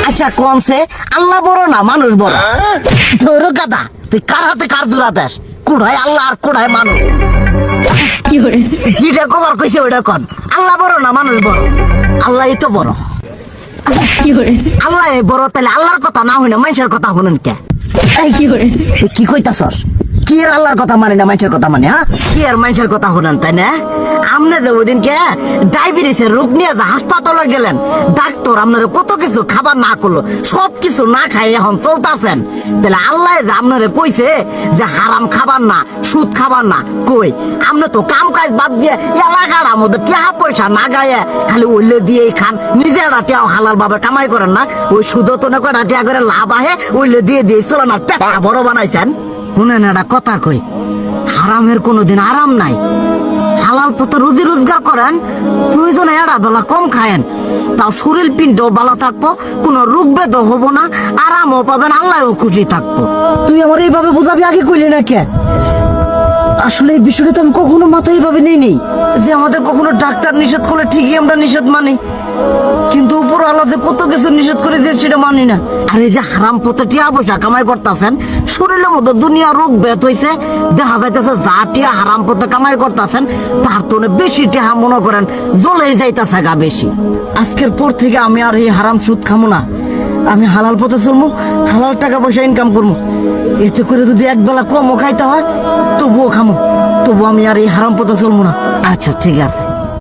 আচ্ছা কনসে আল্লাহ বড় না মানুষ বড়? ধরো গাদা, তুই কার হাতে কার জোড়া দেশ? কুড়ায় আল্লাহ আর কুড়ায় মানুষ। যেটা কবার কইছে ওইটা কন। আল্লাহ বড় না মানুষ বড়? আল্লাহই তো বড়। আল্লাহ বড়, তাহলে আল্লাহর কথা না হই না মানুষের কথা শুনেন কে? তুই কি কইতাছস? কি আর আল্লাহর কথা মানে না মানুষের কথা মানে? হ্যাঁ, কি আর মানুষের কথা শুনেন তাই না? আমনে যে ওইদিনকে ডায়াবেটিসের রোগ নিয়ে যে হাসপাতালে গেলেন, ডাক্তার আপনার কত কিছু খাবার না করলো, সব কিছু না খাই এখন চলতেছেন, তাহলে আল্লাহ যে আপনারে কইছে যে হারাম খাবার না, সুদ খাবার না, কই আপনি তো কাম কাজ বাদ দিয়ে এলাকার মধ্যে টাকা পয়সা না গায়ে খালি ওইলে দিয়েই খান, নিজেরা টিয়াও হালাল ভাবে কামাই করেন না, ওই সুদ তো না কয়টা টিয়া করে লাভ আহে ওইলে দিয়ে দিয়ে চলেন আর পেটা বড় বানাইছেন। শুনেন একটা কথা কই, হারামের কোনোদিন আরাম নাই। হালাল পথে রুজি রোজগার করেন, প্রয়োজনে এড়া বেলা কম খায়েন, তাও শরীর পিণ্ড ভালো থাকবো, কোনো রোগ বেদ হবো না, আরামও পাবেন, আল্লাহও খুশি থাকবো। তুই আমার এইভাবে বুঝাবি আগে কইলি না কে? আসলে এই বিষয়টা তো আমি কখনো মাথায় এইভাবে নিই যে আমাদের কখনো ডাক্তার নিষেধ করলে ঠিকই আমরা নিষেধ মানি, কিন্তু উপর আল্লাহ যে কত কিছু নিষেধ করে দিয়ে সেটা মানি না। আর এই যে হারাম পথে টিয়া পয়সা কামাই করতেছেন, শরীরের মধ্যে দুনিয়া রোগ বেত হয়েছে, দেখা যাইতেছে যা টিয়া হারাম পথে কামাই করতেছেন তার তো বেশি টিয়া মনে করেন জ্বলেই যাইতেছে গা বেশি। আজকের পর থেকে আমি আর এই হারাম সুদ খামো না, আমি হালাল পথে চলবো, হালাল টাকা পয়সা ইনকাম করবো। এতে করে যদি একবেলা কমও খাইতে হয় তবুও খামো, তবু আমি আর এই হারাম পথে চলবো না। আচ্ছা ঠিক আছে।